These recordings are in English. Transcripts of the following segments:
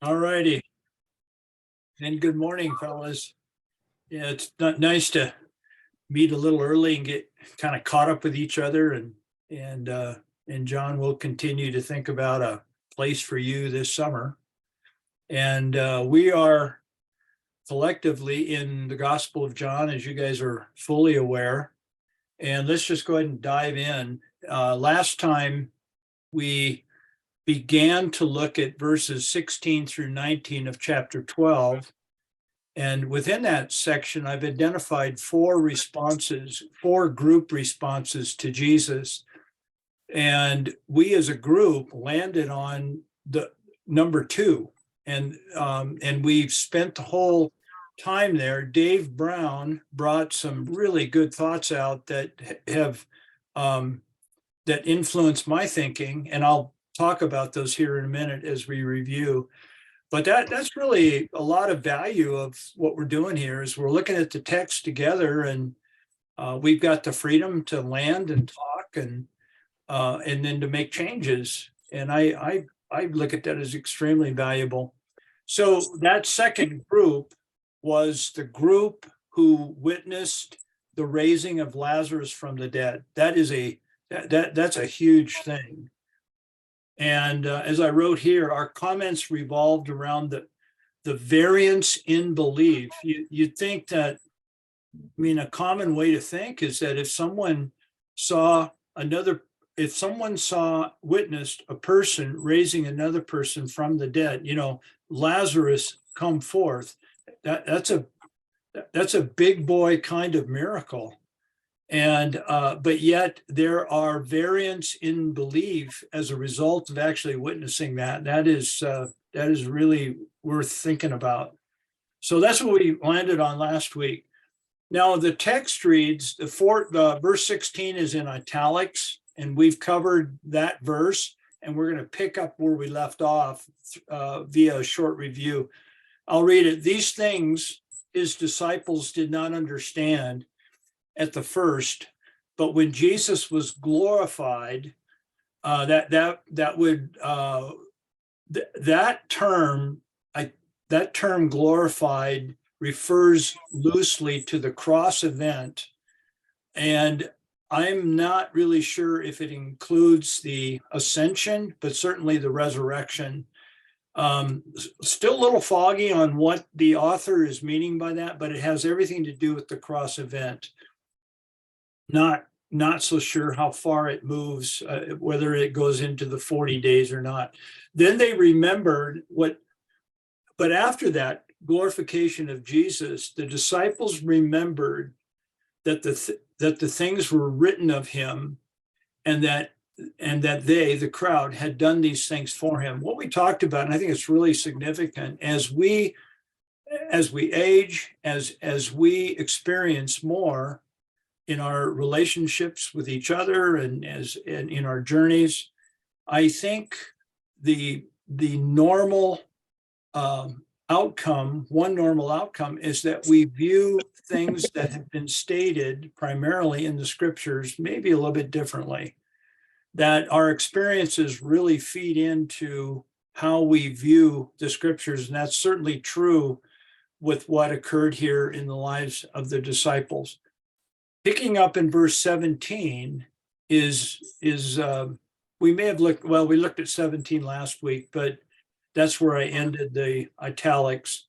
All righty. And good morning, fellas. Yeah, it's not nice to meet a little early and get kind of caught up with each other and John will continue to think about a place for you this summer. And we are collectively in the Gospel of John, as you guys are fully aware. And let's just go ahead and dive in. Last time we began to look at verses 16 through 19 of chapter 12. And within that section, I've identified four group responses to Jesus. And we as a group landed on the number two. And we've spent the whole time there. Dave Brown brought some really good thoughts out that have that influenced my thinking. And I'll talk about those here in a minute as we review. But that's really a lot of value of what we're doing here is we're looking at the text together, and we've got the freedom to land and talk and then to make changes. And I look at that as extremely valuable. So that second group was the group who witnessed the raising of Lazarus from the dead. That's a huge thing. And as I wrote here, our comments revolved around the variance in belief. You'd think that, a common way to think is that if someone witnessed a person raising another person from the dead, Lazarus come forth, that's a big boy kind of miracle. And but yet there are variants in belief as a result of actually witnessing that. That is really worth thinking about. So that's what we landed on last week. Now the text reads, the verse 16 is in italics, and we've covered that verse, and we're going to pick up where we left off via a short review. I'll read it. These things his disciples did not understand at the first, but when Jesus was glorified, that term glorified refers loosely to the cross event, and I'm not really sure if it includes the ascension, but certainly the resurrection. Still a little foggy on what the author is meaning by that, but it has everything to do with the cross event. Not so sure how far it moves, whether it goes into the 40 days or not. Then they remembered but after that glorification of Jesus, the disciples remembered that the things were written of him, and that they, the crowd, had done these things for him. What we talked about, and I think it's really significant, as we age, as we experience more in our relationships with each other and in our journeys, I think the normal outcome, one normal outcome, is that we view things that have been stated primarily in the scriptures maybe a little bit differently, that our experiences really feed into how we view the scriptures. And that's certainly true with what occurred here in the lives of the disciples. Picking up in verse 17 is we may have we looked at 17 last week, but that's where I ended the italics.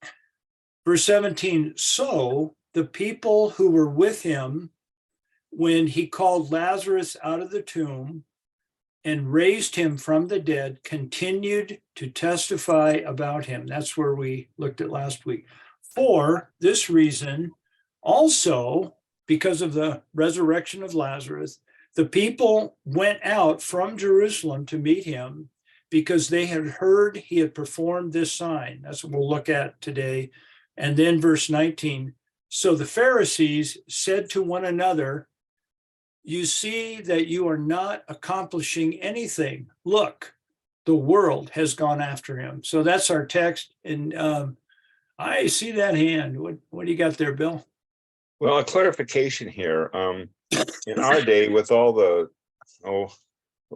Verse 17, so the people who were with him when he called Lazarus out of the tomb and raised him from the dead continued to testify about him. That's where we looked at last week. For this reason, also, because of the resurrection of Lazarus, the people went out from Jerusalem to meet him because they had heard he had performed this sign. That's what we'll look at today. And then verse 19, so the Pharisees said to one another, you see that you are not accomplishing anything. Look, the world has gone after him. So that's our text. And I see that hand. What do you got there, Bill? Well, a clarification here. In our day, with all the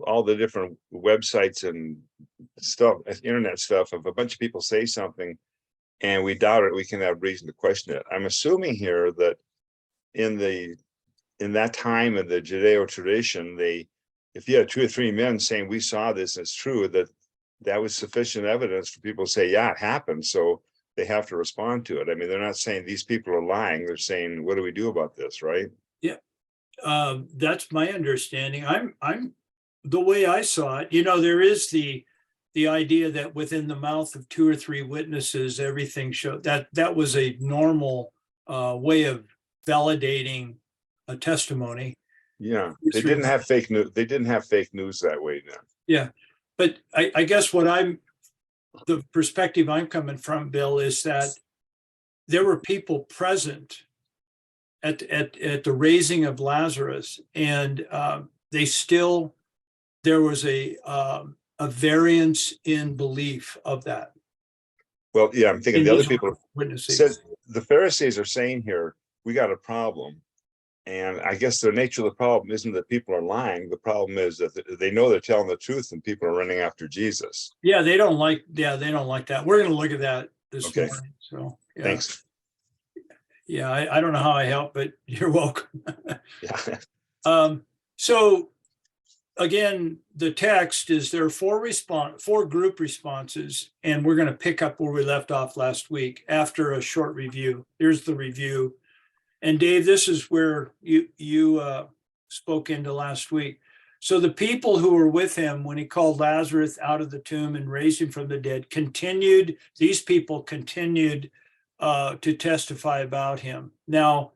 all the different websites and stuff, internet stuff, if a bunch of people say something and we doubt it, we can have reason to question it. I'm assuming here that in that time of the Judeo tradition, if you had 2 or 3 men saying we saw this, it's true, that was sufficient evidence for people to say, yeah, it happened. So they have to respond to it. I mean, they're not saying these people are lying. They're saying, what do we do about this, right? Yeah, that's my understanding. I'm the way I saw it. There is the idea that within the mouth of 2 or 3 witnesses, everything showed that was a normal way of validating a testimony. Yeah, they didn't have fake news. They didn't have fake news that way then. Yeah, but I guess the perspective I'm coming from, Bill, is that there were people present at the raising of Lazarus, and there was a variance in belief of that. Well, yeah, I'm thinking the other people witnessing. The Pharisees are saying here, we got a problem. And I guess the nature of the problem isn't that people are lying. The problem is that they know they're telling the truth and people are running after Jesus. Yeah, they don't like that. We're going to look at that this morning. So yeah. Thanks. Yeah, I don't know how I help, but you're welcome. Yeah. So again, the text is there are 4 group responses, and we're going to pick up where we left off last week after a short review. Here's the review. And Dave, this is where you spoke into last week. So the people who were with him when he called Lazarus out of the tomb and raised him from the dead these people continued to testify about him. Now,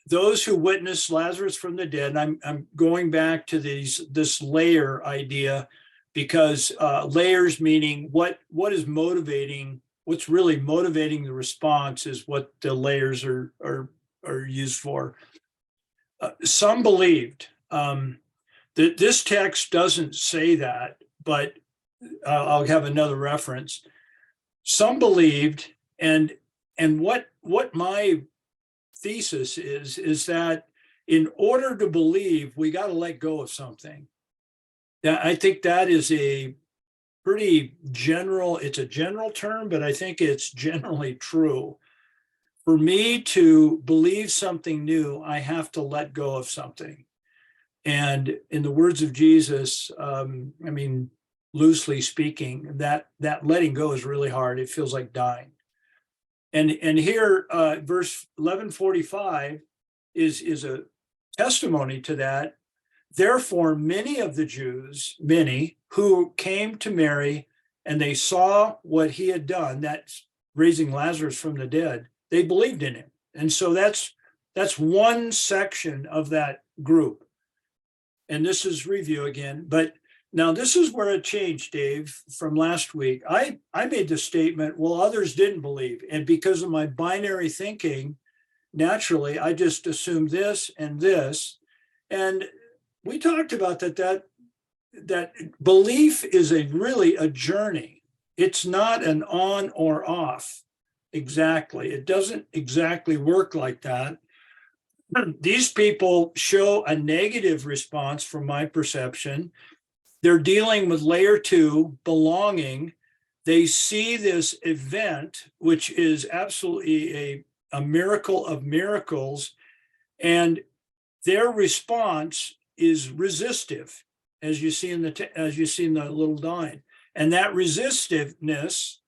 those who witnessed Lazarus from the dead, and I'm going back to this layer idea, because layers meaning what is motivating. What's really motivating the response is what the layers are used for. Some believed. This text doesn't say that, but I'll have another reference. Some believed, and what my thesis is that in order to believe, we got to let go of something. I think that is a pretty general, it's a general term, but I think it's generally true. For me to believe something new, I have to let go of something. And in the words of Jesus, loosely speaking, that letting go is really hard. It feels like dying. And here, verse 1145 is a testimony to that. Therefore, many of the Jews, who came to Mary and they saw what he had done, that's raising Lazarus from the dead, they believed in him. And so that's one section of that group. And this is review again. But now this is where it changed, Dave, from last week. I made the statement, well, others didn't believe. And because of my binary thinking, naturally, I just assumed this and this. And we talked about that belief is really a journey. It's not an on or off exactly. It doesn't exactly work like that. These people show a negative response from my perception. They're dealing with layer 2, belonging. They see this event, which is absolutely a miracle of miracles, and their response is resistive, as you see in the little dime. And that resistiveness,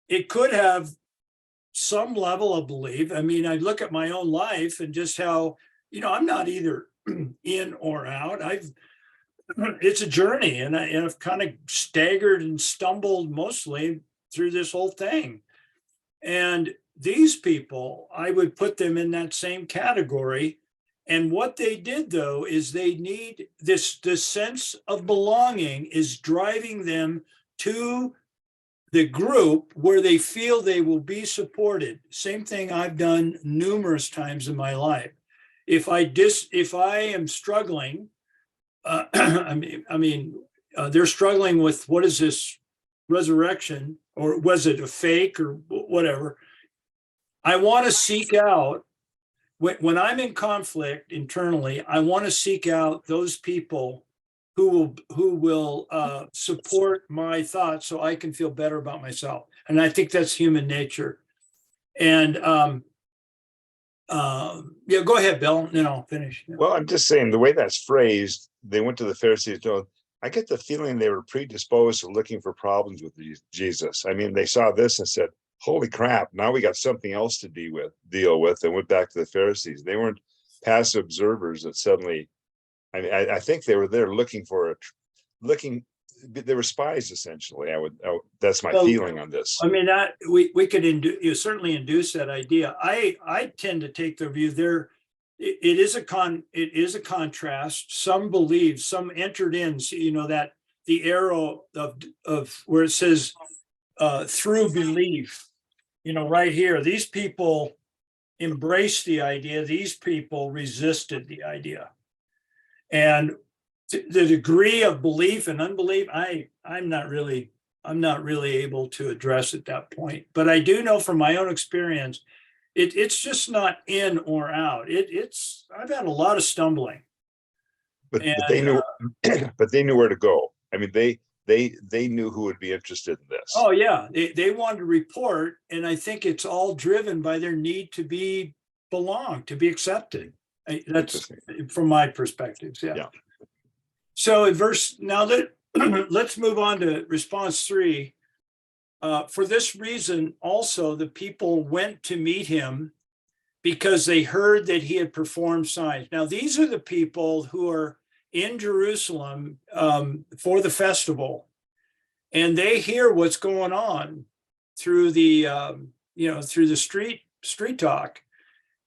it could have some level of belief. I mean, I look at my own life and just how, I'm not either in or out. It's a journey, and I've kind of staggered and stumbled mostly through this whole thing. And these people, I would put them in that same category. And what they did, though, is they need this sense of belonging is driving them to the group where they feel they will be supported. Same thing I've done numerous times in my life. If I am struggling, they're struggling with what is this resurrection, or was it a fake or whatever? I want to seek out when I'm in conflict internally, I want to seek out those people who will support my thoughts so I can feel better about myself. And I think that's human nature. And yeah, go ahead, Bill, and then I'll finish. Well, I'm just saying the way that's phrased, they went to the Pharisees. I get the feeling they were predisposed to looking for problems with Jesus. I mean, they saw this and said, holy crap, now we got something else to deal with, and went back to the Pharisees. They weren't passive observers that suddenly, I think they were there looking they were spies essentially. That's my feeling on this. I mean, that we could certainly induce that idea. I tend to take the view there. It is a contrast. Some believe, some entered in, that the arrow of where it says through belief, right here, these people embraced the idea, these people resisted the idea. And the degree of belief and unbelief, I'm not really able to address at that point. But I do know from my own experience, it's just not in or out. I've had a lot of stumbling. But they knew, but they knew where to go. I mean, they knew who would be interested in this. Oh yeah, they wanted to report, and I think it's all driven by their need to belong, to be accepted. That's from my perspectives. Yeah. So in let's move on to response 3. For this reason, also, the people went to meet him because they heard that he had performed signs. Now, these are the people who are in Jerusalem for the festival, and they hear what's going on through the through the street talk,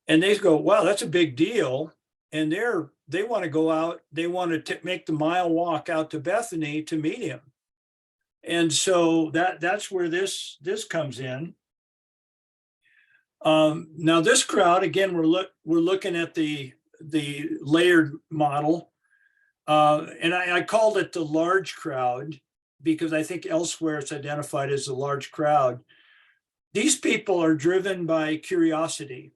and they go, "Wow, that's a big deal." And they want to go out. They want to make the mile walk out to Bethany to meet him. And so that's where this comes in. Now this crowd, again, we're looking at the layered model, and I called it the large crowd because I think elsewhere it's identified as a large crowd. These people are driven by curiosity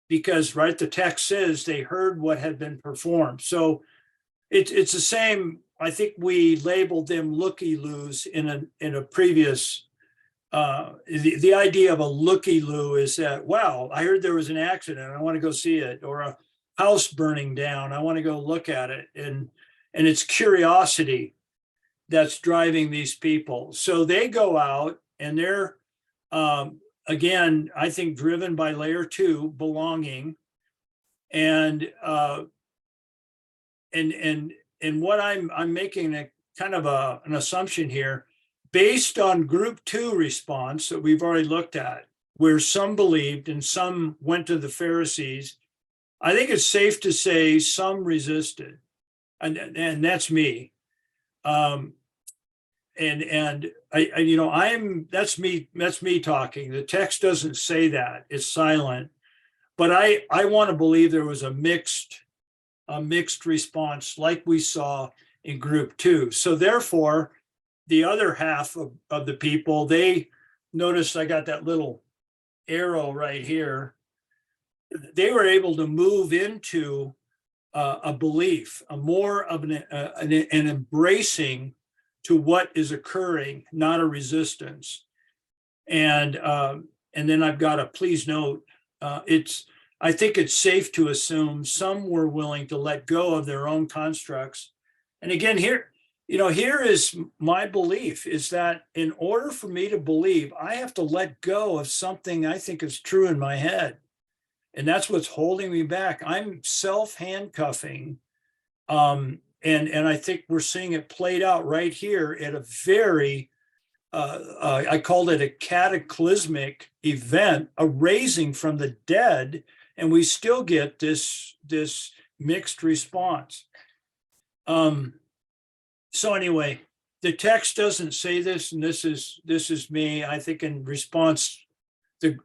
because, right, the text says they heard what had been performed. So it's the same. I think we labeled them looky-loos in a previous. The idea of a looky-loo is that, wow, I heard there was an accident, I want to go see it, or a house burning down, I want to go look at it, and it's curiosity that's driving these people. So they go out and they're again, I think driven by layer 2, belonging, and what I'm making a kind of an assumption here based on group 2 response that we've already looked at, where some believed and some went to the Pharisees. I think it's safe to say some resisted, and that's me. That's me talking. The text doesn't say that, it's silent, but I want to believe there was a mixed response like we saw in group 2. So therefore, the other half of the people, they noticed I got that little arrow right here. They were able to move into a belief, a more of an embracing to what is occurring, not a resistance. And then I've got a please note. I think it's safe to assume some were willing to let go of their own constructs. And again, here is my belief, is that in order for me to believe, I have to let go of something I think is true in my head. And that's what's holding me back. I'm self-handcuffing. And I think we're seeing it played out right here at a very, I called it a cataclysmic event, a raising from the dead, and we still get this mixed response. So anyway, the text doesn't say this, and this is me. I think in response, the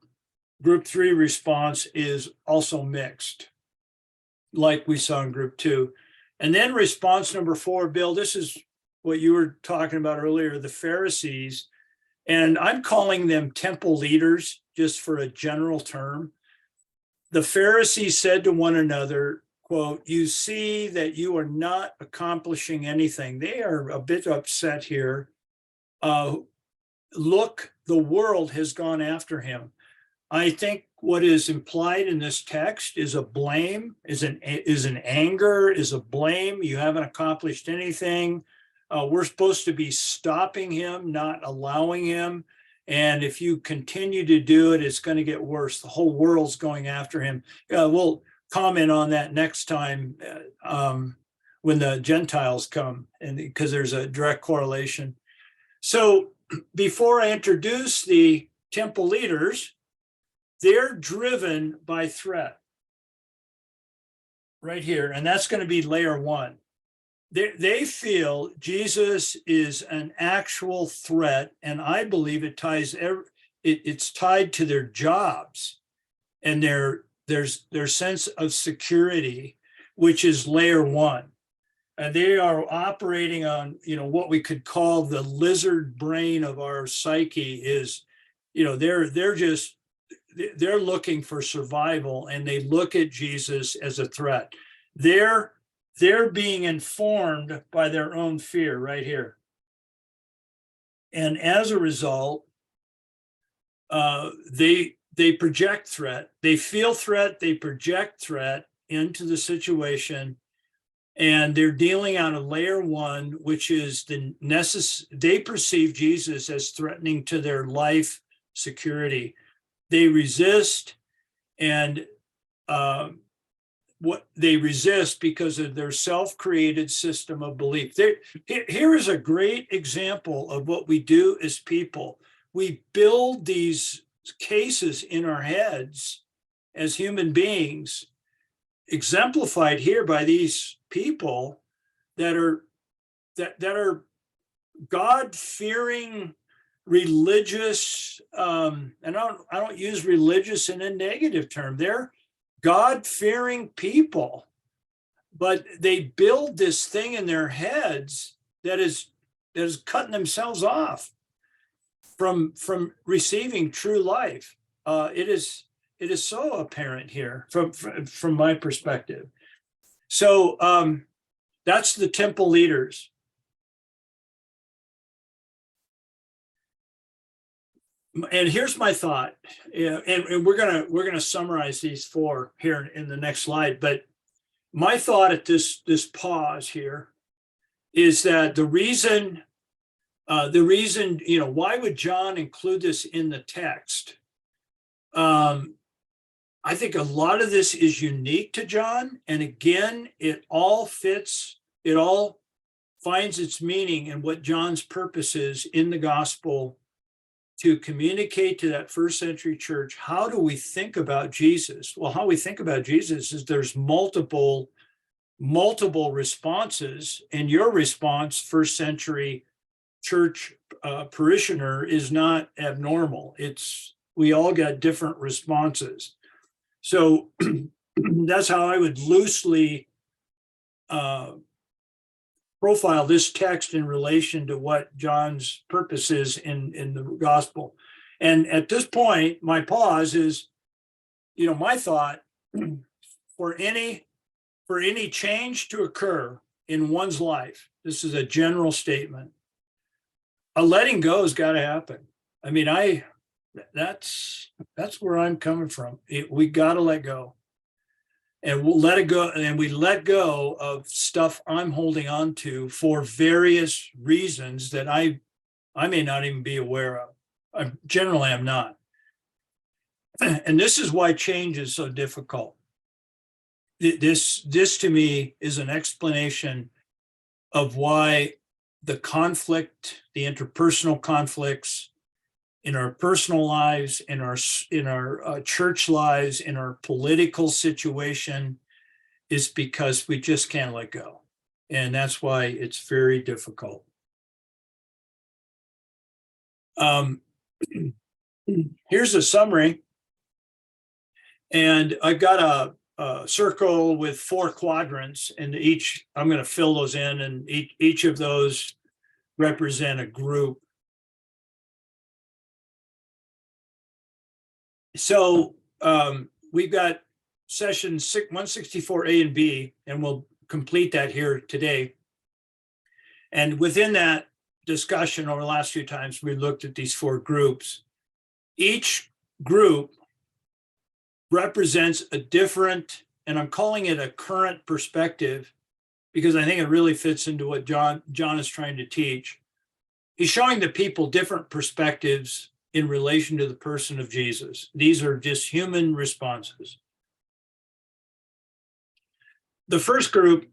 group 3 response is also mixed, like we saw in group 2. And then response number 4, Bill, this is what you were talking about earlier, the Pharisees, and I'm calling them temple leaders just for a general term. the Pharisees said to one another, quote, "You see that you are not accomplishing anything." They are a bit upset here. Look, the world has gone after him. I think what is implied in this text is a blame, is an anger, is a blame. You haven't accomplished anything. We're supposed to be stopping him, not allowing him. And if you continue to do it, it's going to get worse. The whole world's going after him. We'll comment on that next time when the Gentiles come, and because there's a direct correlation. So before I introduce the temple leaders, they're driven by threat right here. And that's going to be layer one. They feel Jesus is an actual threat. And I believe it's tied to their jobs and their sense of security, which is layer one. And they are operating on, what we could call the lizard brain of our psyche is, they're looking for survival, and they look at Jesus as a threat. They're being informed by their own fear right here. And as a result, they project threat. They feel threat, they project threat into the situation, and they're dealing out of layer one, which is they perceive Jesus as threatening to their life security. They resist, and what they resist because of their self-created system of belief. Here is a great example of what we do as people. We build these cases in our heads as human beings, exemplified here by these people that are God-fearing, religious, and I don't use religious in a negative term. They're God-fearing people, but they build this thing in their heads that is cutting themselves off from receiving true life. It is so apparent here from my perspective. So that's the temple leaders. And here's my thought, and we're gonna summarize these four here in the next slide. But my thought at this pause here is that the reason, why would John include this in the text? I think a lot of this is unique to John, and again, it all fits. It all finds its meaning in what John's purpose is in the gospel, to communicate to that first century church. How do we think about Jesus? Well, how we think about Jesus is there's multiple responses, and your response, first century church parishioner, is not abnormal. We all got different responses. So that's how I would loosely profile this text in relation to what John's purpose is in the gospel. And at this point, my pause is, my thought, for any change to occur in one's life, this is a general statement, a letting go has got to happen. I mean, that's where I'm coming from. We got to let go. And we'll let it go, and we let go of stuff I'm holding on to for various reasons that I may not even be aware of. Generally, I'm not. And this is why change is so difficult. This to me is an explanation of why the conflict, the interpersonal conflicts in our personal lives, in our church lives, in our political situation, is because we just can't let go. And that's why it's very difficult. Here's a summary. And I've got a circle with 4 quadrants, and I'm going to fill those in, and each of those represent a group. So we've got session 164A and B, and we'll complete that here today. And within that discussion over the last few times, we looked at these 4 groups. Each group represents a different, and I'm calling it a current perspective, because I think it really fits into what John is trying to teach. He's showing the people different perspectives in relation to the person of Jesus. These are just human responses. The first group,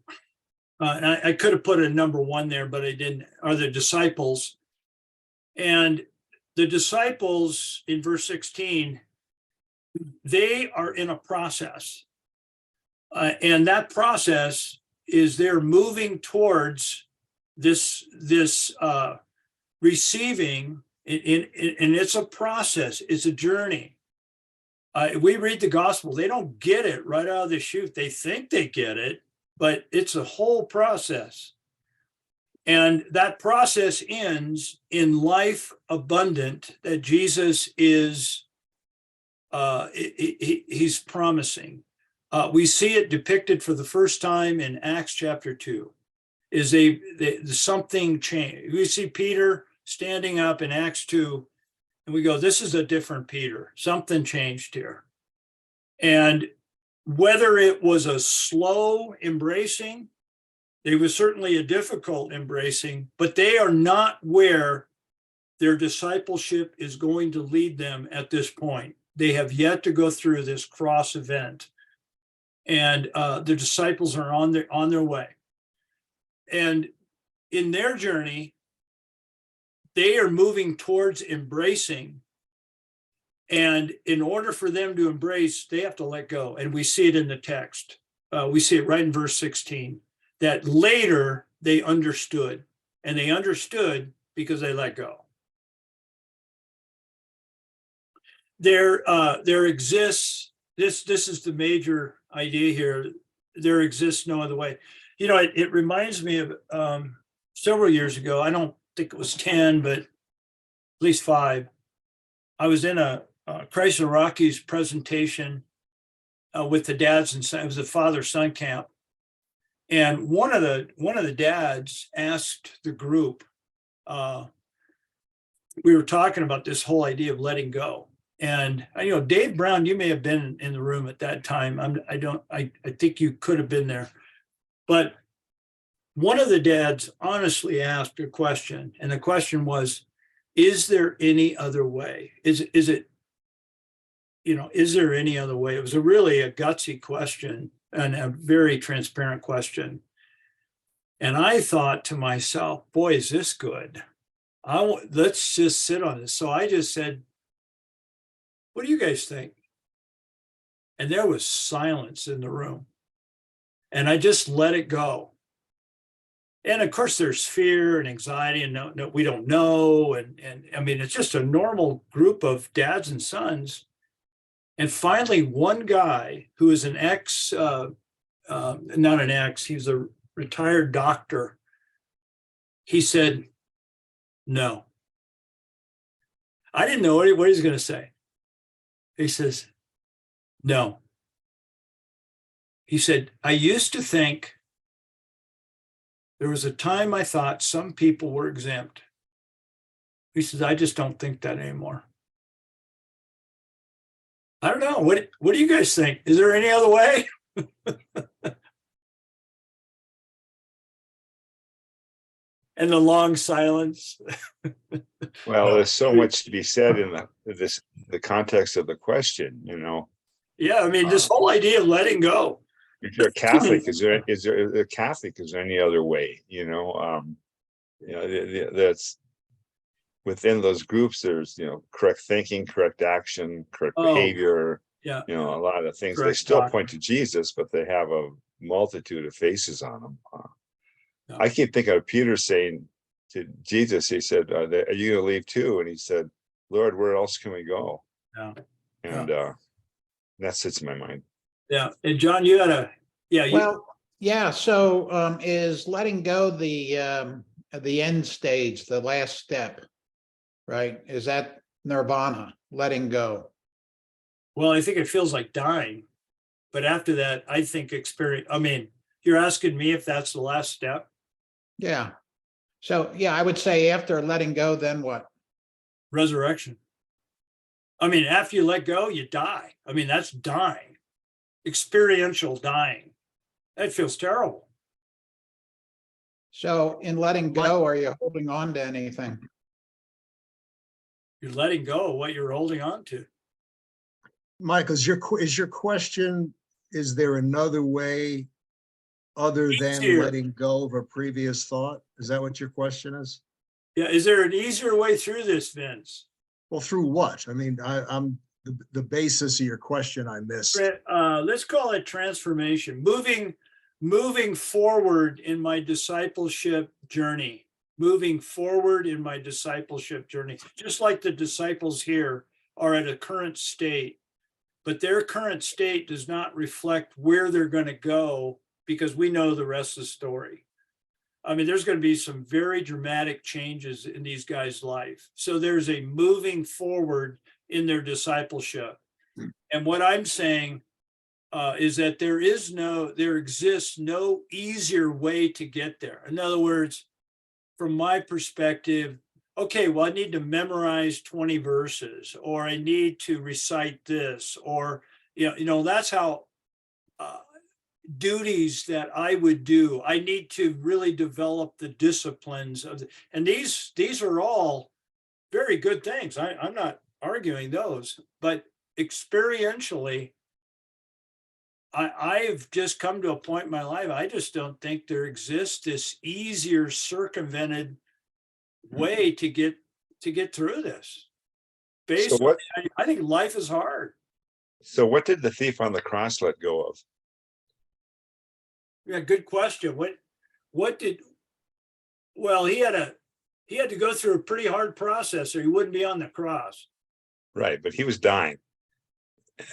and I could have put a number 1 there, but I didn't, are the disciples. And the disciples in verse 16, they are in a process. And that process is they're moving towards this receiving, and it's a process, it's a journey. We read the gospel, they don't get it right out of the chute. They think they get it, but it's a whole process. And that process ends in life abundant that Jesus is, he's promising. We see it depicted for the first time in Acts chapter 2. Something changed. We see Peter standing up in Acts 2, and we go, this is a different Peter. Something changed here. And whether it was a slow embracing, it was certainly a difficult embracing, but they are not where their discipleship is going to lead them at this point. They have yet to go through this cross event, and the disciples are on their way. And in their journey, they are moving towards embracing. And in order for them to embrace, they have to let go. And we see it in the text. We see it right in verse 16, that later they understood. And they understood because they let go. There exists, this is the major idea here, there exists no other way. You know, it reminds me of several years ago, I don't think it was 10, but at least 5. I was in a Chrysler Rockies presentation with the dads and son. It was a father-son camp. And one of the dads asked the group, we were talking about this whole idea of letting go. And, you know, Dave Brown, you may have been in the room at that time. I think you could have been there. But one of the dads honestly asked a question, and the question was, is there any other way? Is it, you know, is there any other way? It was really a gutsy question and a very transparent question. And I thought to myself, boy, is this good? Let's just sit on this. So I just said, what do you guys think? And there was silence in the room. And I just let it go. And of course, there's fear and anxiety, and no, we don't know. And I mean, it's just a normal group of dads and sons. And finally, one guy who is an not an ex, he's a retired doctor. He said, no. I didn't know what he's going to say. He says, no. He said, I used to think there was a time I thought some people were exempt. He says, I just don't think that anymore. I don't know. What do you guys think? Is there any other way? And the long silence. Well, there's so much to be said in the context of the question, you know. Yeah, I mean, this whole idea of letting go. If you're a Catholic, is there any other way? You know, that's within those groups. There's, you know, correct thinking, correct action, correct behavior. Yeah, you know, a lot of things. Correct They still talk. point to Jesus, but they have a multitude of faces on them. Yeah. I keep thinking of Peter saying to Jesus, he said, "Are you going to leave too?" And he said, "Lord, where else can we go?" Yeah. And that sits in my mind. Yeah. And John, you had a, yeah. Well, yeah. So is letting go the end stage, the last step, right? Is that nirvana, letting go? Well, I think it feels like dying But after that, I think experience, I mean, you're asking me if that's the last step? Yeah. So, yeah, I would say after letting go, then what? Resurrection. I mean, after you let go, you die. I mean, that's dying, experiential dying. That feels terrible. So in letting go, are you holding on to anything? You're letting go of what you're holding on to. Michael, is your question, is there another way other than Easier. letting go of a previous thought? Is that what your question is? Yeah, is there an easier way through this, Vince? Well, through what? I mean, I'm the basis of your question I missed. Let's call it transformation, moving forward in my discipleship journey, just like the disciples here are at a current state, but their current state does not reflect where they're going to go, because we know the rest of the story. I mean, there's going to be some very dramatic changes in these guys' life. So there's a moving forward in their discipleship. And what I'm saying is that there exists no easier way to get there. In other words, from my perspective, okay, well, I need to memorize 20 verses, or I need to recite this, or, that's how duties that I would do. I need to really develop the disciplines and these are all very good things. I'm not arguing those, but experientially, I've just come to a point in my life, I just don't think there exists this easier circumvented way to get through this. So what, I think life is hard. so what did the thief on the cross let go of? Yeah, good question. Well, he had to go through a pretty hard process or he wouldn't be on the cross. Right, but he was dying.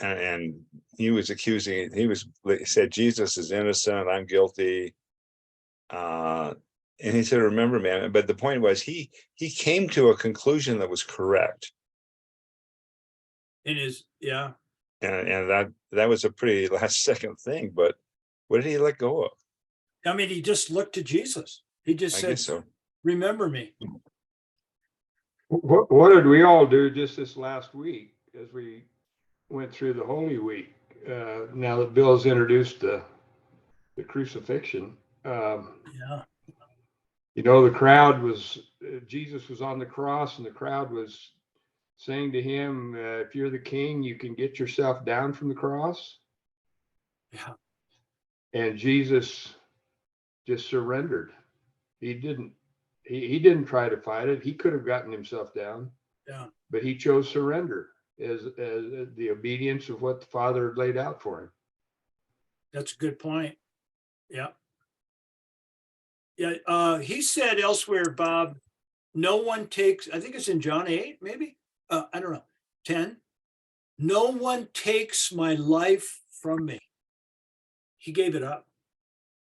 And he was said, Jesus is innocent, I'm guilty. And he said, remember, man, but the point was he came to a conclusion that was correct. Yeah. And that was a pretty last second thing, but what did he let go of? I mean, he just looked to Jesus. He just I said, guess so. remember me. What did we all do just this last week as we went through the Holy Week? Now that Bill's introduced the crucifixion, Yeah. the crowd was, Jesus was on the cross and the crowd was saying to him, if you're the king, you can get yourself down from the cross. Yeah. And Jesus just surrendered. He didn't try to fight it. He could have gotten himself down. Yeah. But he chose surrender as the obedience of what the Father had laid out for him. That's a good point. Yeah. Yeah. He said elsewhere, Bob, no one takes, I think it's in John 8, maybe. I don't know, 10. No one takes my life from me. He gave it up.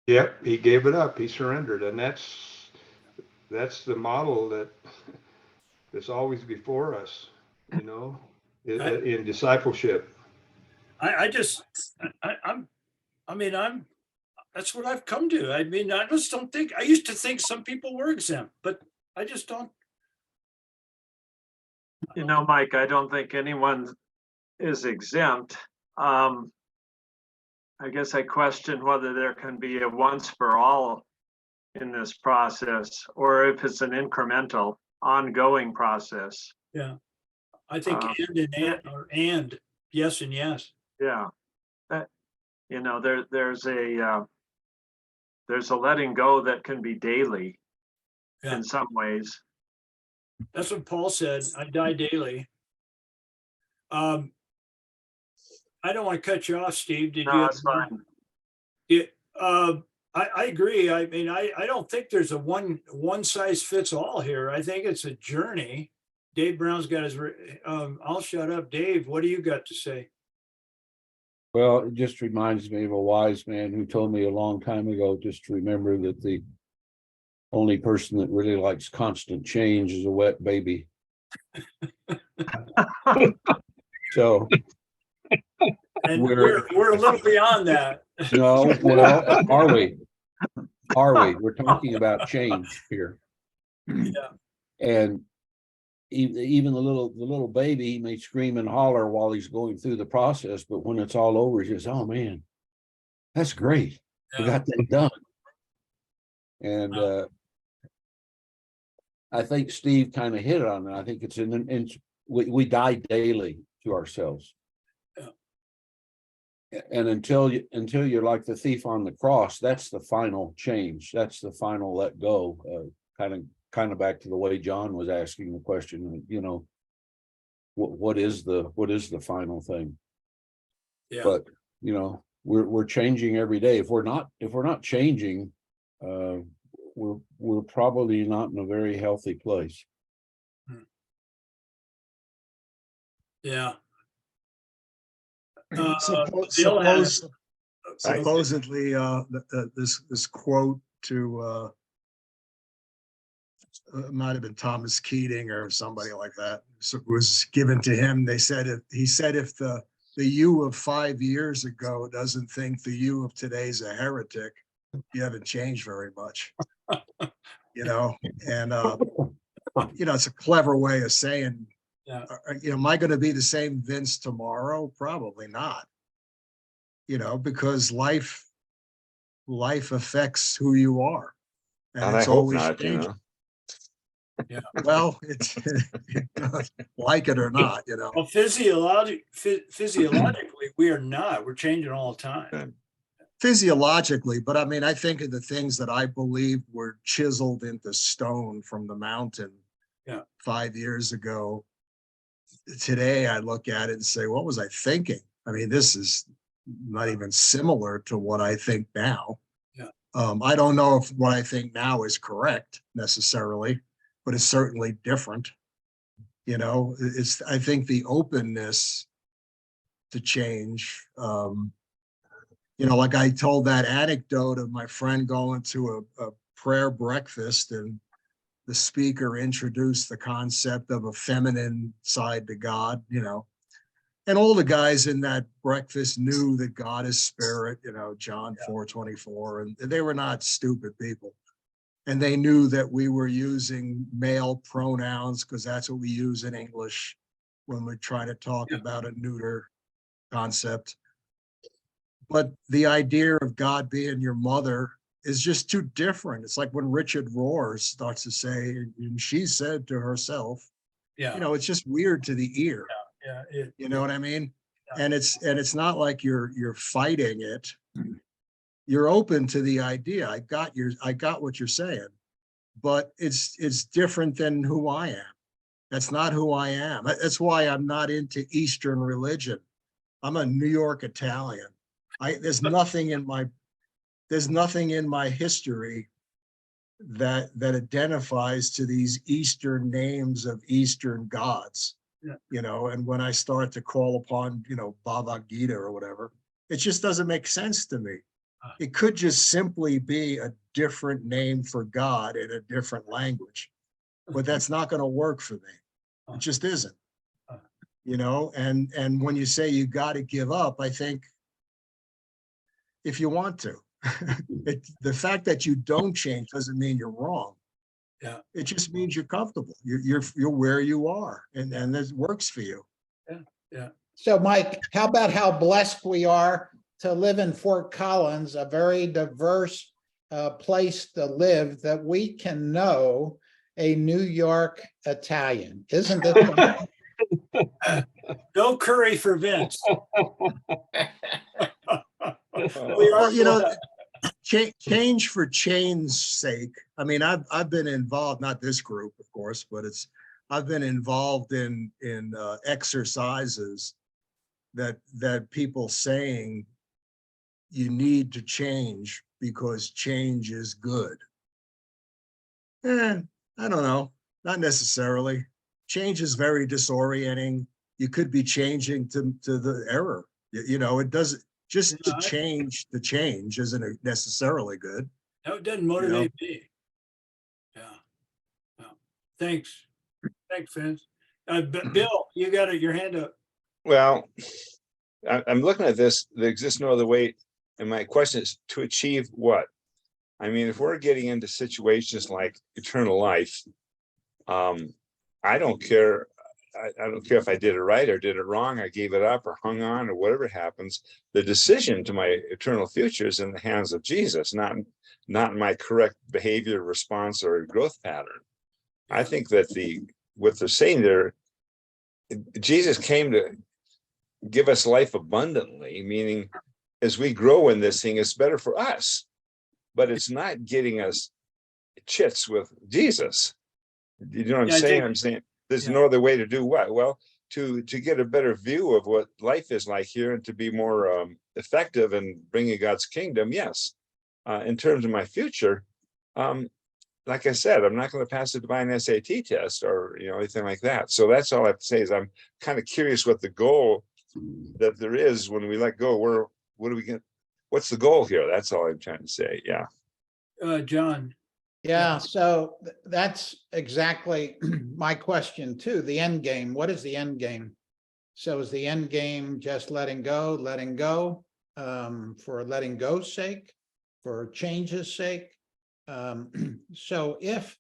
Yep, he gave it up. He surrendered, and that's the model that's always before us, in discipleship. That's what I've come to. I mean, I just don't think, I used to think some people were exempt, but I just don't. Mike, I don't think anyone is exempt. I guess I question whether there can be a once for all in this process, or if it's an incremental, ongoing process. Yeah. I think and yes and yes. Yeah. There's a letting go that can be daily in some ways. That's what Paul said. I die daily. I don't want to cut you off, Steve. Did you? That's fine. I agree. I mean, I don't think there's a one size fits all here. I think it's a journey. Dave Brown's got his, I'll shut up. Dave, what do you got to say? Well, it just reminds me of a wise man who told me a long time ago, just to remember that the only person that really likes constant change is a wet baby. So And We're- we're a little beyond that. No, well, are we? Are we? We're talking about change here. Yeah. And even the little baby, he may scream and holler while he's going through the process, but when it's all over, he says, "Oh man, that's great. We Yeah. got that done." And Wow. I think Steve kind of hit it on it. I think it's we die daily to ourselves. Yeah. And until you're like the thief on the cross, that's the final change. That's the final let go. Kind of back to the way John was asking the question. You know, what is the final thing? Yeah. But you know, we're changing every day. If we're not changing, we're probably not in a very healthy place. Yeah. Supposedly, this quote to, it might have been Thomas Keating or somebody like that, so it was given to him. They said, he said, if the you of 5 years ago doesn't think the you of today's a heretic, you haven't changed very much. You know, and it's a clever way of saying, Yeah. Am I going to be the same Vince tomorrow? Probably not. Because life affects who you are, And I it's hope always not, changing. Yeah. Well, it's like it or not, Well, physiologically, we are not. We're changing all the time. Physiologically, but I mean, I think of the things that I believe were chiseled into stone from the mountain. Yeah. 5 years ago. Today, I look at it and say, what was I thinking? I mean, this is not even similar to what I think now. Yeah. I don't know if what I think now is correct necessarily, but it's certainly different. I think the openness to change, like I told that anecdote of my friend going to a prayer breakfast, and the speaker introduced the concept of a feminine side to God, and all the guys in that breakfast knew that God is spirit, John 4:24, and they were not stupid people. And they knew that we were using male pronouns because that's what we use in English when we try to talk about a neuter concept. But the idea of God being your mother is just too different. It's like when Richard Rohr starts to say, and she said to herself, Yeah. it's just weird to the ear. Yeah. You know what I mean? Yeah. And it's not like you're fighting it. You're open to the idea. I got what you're saying, but it's different than who I am. That's not who I am. That's why I'm not into Eastern religion. I'm a New York Italian. There's nothing in my history that identifies to these Eastern names of Eastern gods. Yeah. And when I start to call upon, Baba Gita or whatever, it just doesn't make sense to me. It could just simply be a different name for God in a different language, but that's not going to work for me. It just isn't. And when you say you got to give up, I think if you want to, the fact that you don't change doesn't mean you're wrong. Yeah. It just means you're comfortable. You're where you are, and this works for you. Yeah. Yeah. So Mike, how about how blessed we are to live in Fort Collins, a very diverse place to live, that we can know a New York Italian. Isn't it? No curry for Vince. Well, change for change's sake. I mean, I've been involved, not this group, of course, but I've been involved in exercises that people saying you need to change because change is good. I don't know, not necessarily. Change is very disorienting. You could be changing to the error. It doesn't. Just to change the change isn't necessarily good. No, it doesn't motivate me. Yeah. No. Thanks, Vince. Bill, you got your hand up. Well, I'm looking at this, there exists no other way. And my question is to achieve what? I mean, if we're getting into situations like eternal life, I don't care. I don't care if I did it right or did it wrong. I gave it up or hung on or whatever happens. The decision to my eternal future is in the hands of Jesus, not my correct behavior, response, or growth pattern. I think that what they're saying there, Jesus came to give us life abundantly, meaning as we grow in this thing, it's better for us, but it's not getting us chits with Jesus. You know what I'm Yeah, I saying? think- I'm saying there's yeah. no other way to do what? Well, to get a better view of what life is like here and to be more effective in bringing God's kingdom. Yes. In terms of my future, like I said, I'm not going to pass the divine SAT test or anything like that. So that's all I have to say is I'm kind of curious what the goal that there is when we let go. What do we get? What's the goal here? That's all I'm trying to say. Yeah. John, Yeah, so that's exactly my question too. The end game, what is the end game? So is the end game just letting go, for letting go's sake, for change's sake? So if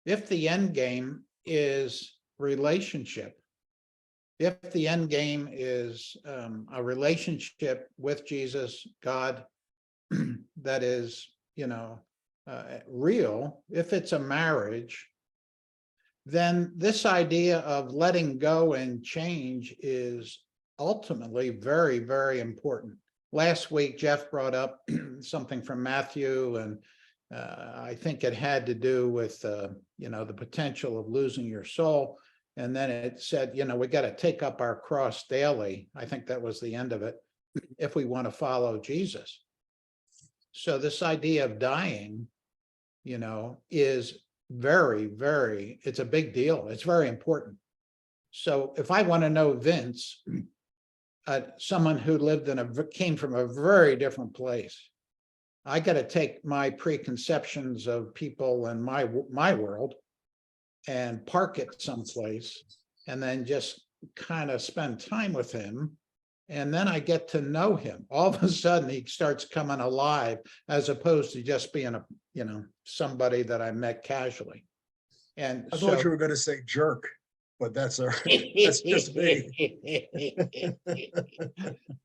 the end game is relationship, if the end game is a relationship with Jesus, God, that is, real, if it's a marriage, then this idea of letting go and change is ultimately very, very important. Last week, Jeff brought up something from Matthew, and I think it had to do with, the potential of losing your soul. And then it said, we got to take up our cross daily. I think that was the end of it, if we want to follow Jesus. So this idea of dying, is very, very, it's a big deal. It's very important. So if I want to know Vince, someone who came from a very different place, I got to take my preconceptions of people in my world and park it someplace, and then just kind of spend time with him. And then I get to know him. All of a sudden, he starts coming alive, as opposed to just being somebody that I met casually. And I thought you were gonna say jerk, but that's just me.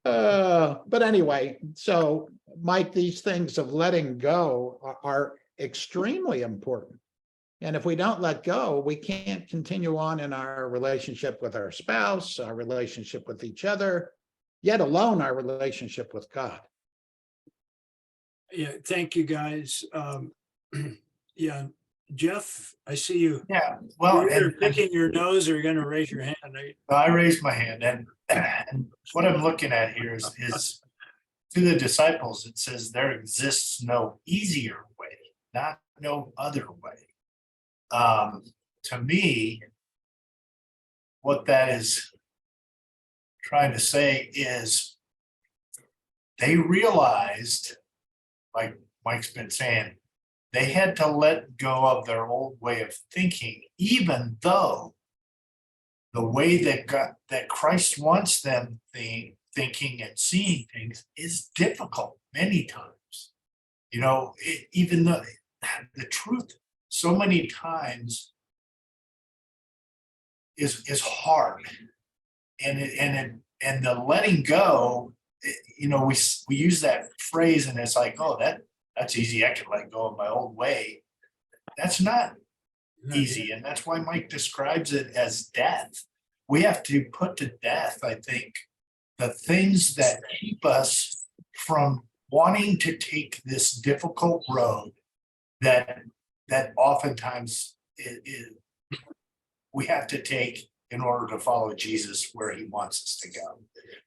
But anyway, so Mike, these things of letting go are extremely important. And if we don't let go, we can't continue on in our relationship with our spouse, our relationship with each other, yet alone our relationship with God. yeah, thank you guys. Yeah, Jeff, I see you. Yeah, well, You're either and picking your nose or you're going to raise your hand. I raised my hand, and what I'm looking at here is to the disciples, it says there exists no easier way, not no other way. To me, what that is trying to say is they realized, like Mike's been saying, they had to let go of their old way of thinking, even though the way that Christ wants them thinking and seeing things is difficult many times. Even though the truth so many times is hard, and the letting go, we use that phrase, and it's like, oh, that's easy. I can let go of my old way. That's not easy. And that's why Mike describes it as death. We have to put to death, I think, the things that keep us from wanting to take this difficult road that oftentimes we have to take in order to follow Jesus where he wants us to go.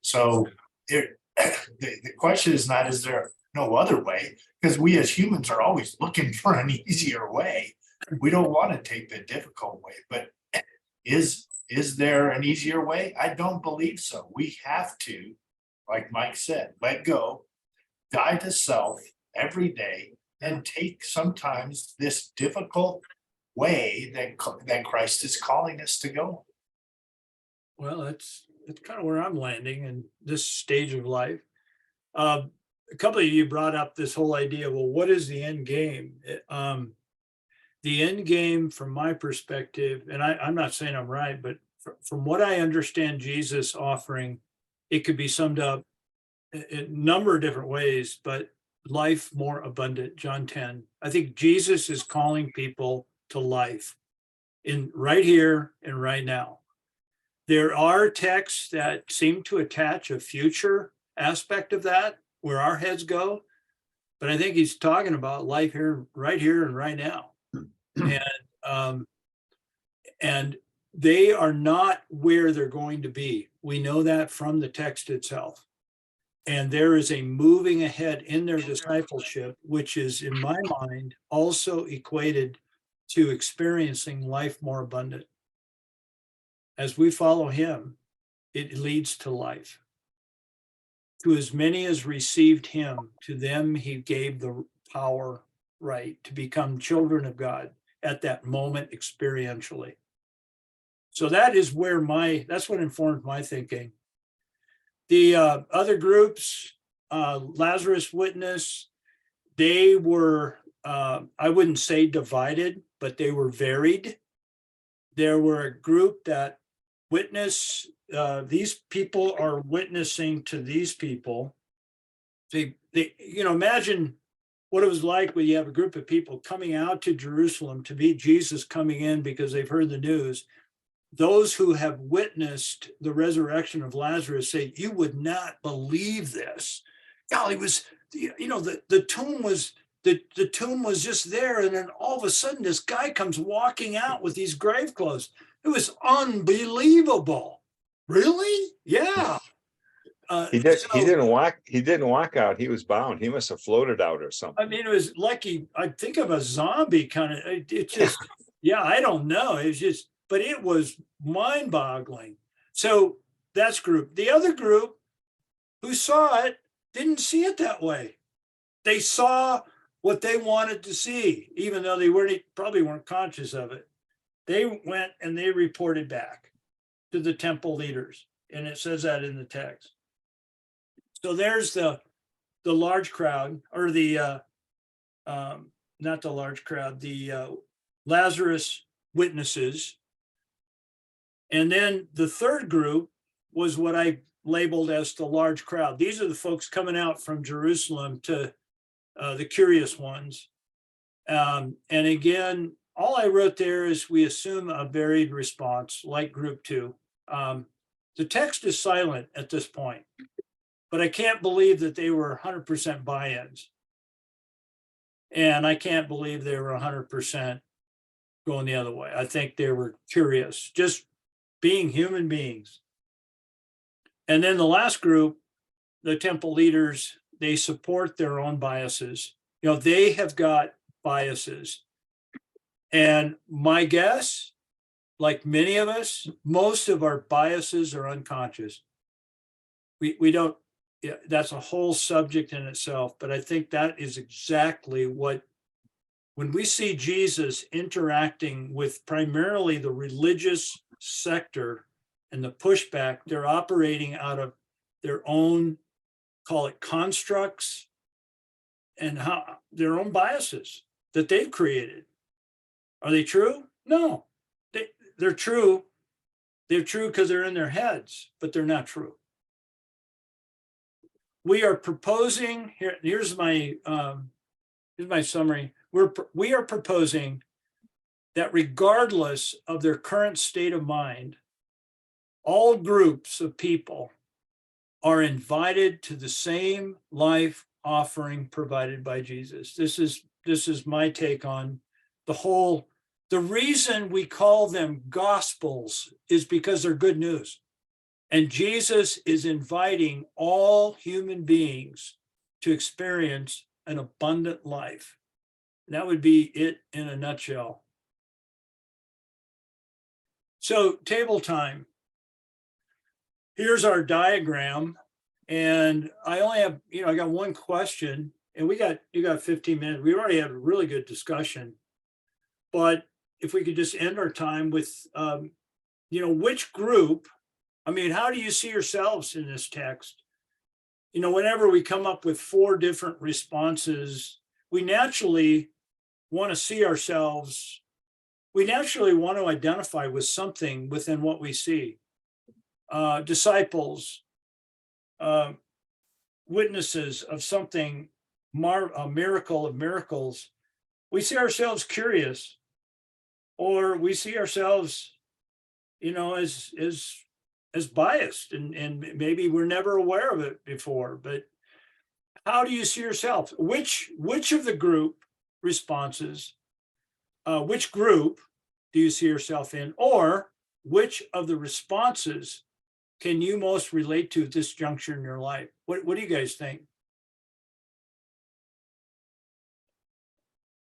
So the question is not, is there no other way? Because we as humans are always looking for an easier way. We don't want to take the difficult way, but is there an easier way? I don't believe so. We have to, like Mike said, let go, die to self every day, and take sometimes this difficult way that Christ is calling us to go. Well, that's kind of where I'm landing in this stage of life. A couple of you brought up this whole idea, well, what is the end game? The end game, from my perspective, and I'm not saying I'm right, but from what I understand Jesus offering, it could be summed up in a number of different ways, but life more abundant, John 10. I think Jesus is calling people to life in right here and right now. There are texts that seem to attach a future aspect of that, where our heads go, but I think he's talking about life here and right now. And they are not where they're going to be. We know that from the text itself. And there is a moving ahead in their discipleship, which is, in my mind, also equated to experiencing life more abundant. As we follow him, it leads to life. To as many as received him, to them he gave the power, right, to become children of God at that moment experientially. So that is where that's what informed my thinking. The other groups, Lazarus Witness, they were, I wouldn't say divided, but they were varied. There were a group that these people are witnessing to these people. They imagine what it was like when you have a group of people coming out to Jerusalem to meet Jesus coming in because they've heard the news. Those who have witnessed the resurrection of Lazarus say, you would not believe this. Golly, the tomb was, the tomb was just there. And then all of a sudden, this guy comes walking out with these grave clothes. It was unbelievable. Really? Yeah. He didn't walk out. He was bound. He must have floated out or something. I mean, it was like I think of a zombie kind of, it just, yeah, I don't know. It's just, but it was mind boggling. So that's group. The other group who saw it didn't see it that way. They saw what they wanted to see, even though they probably weren't conscious of it. They went and they reported back to the temple leaders. And it says that in the text. So there's the large crowd, or not the large crowd, the Lazarus witnesses. And then the third group was what I labeled as the large crowd. These are the folks coming out from Jerusalem to the curious ones. And again, all I wrote there is we assume a varied response, like group 2. The text is silent at this point, but I can't believe that they were 100% buy-ins. And I can't believe they were 100% going the other way. I think they were curious, just being human beings. And then the last group, the temple leaders, they support their own biases. They have got biases. And my guess, like many of us, most of our biases are unconscious. We don't, that's a whole subject in itself, but I think that is exactly what, when we see Jesus interacting with primarily the religious sector and the pushback, they're operating out of their own, call it constructs, and their own biases that they've created. Are they true? No, they're true. They're true because they're in their heads, but they're not true. We are proposing here. Here's my summary. We are proposing that regardless of their current state of mind, all groups of people are invited to the same life offering provided by Jesus. This is my take on the reason we call them gospels is because they're good news. And Jesus is inviting all human beings to experience an abundant life. That would be it in a nutshell. So table time. Here's our diagram. And I only have, I got one question, and you got 15 minutes. We already had a really good discussion. But if we could just end our time with, which group I mean, how do you see yourselves in this text? You know, whenever we come up with 4 different responses, we naturally want to see ourselves, we naturally want to identify with something within what we see. Disciples, witnesses of something, a miracle of miracles. We see ourselves curious, or we see ourselves, you know, as biased, and maybe we're never aware of it before. But how do you see yourself? Which of the group responses, which group do you see yourself in, or which of the responses can you most relate to at this juncture in your life? What do you guys think?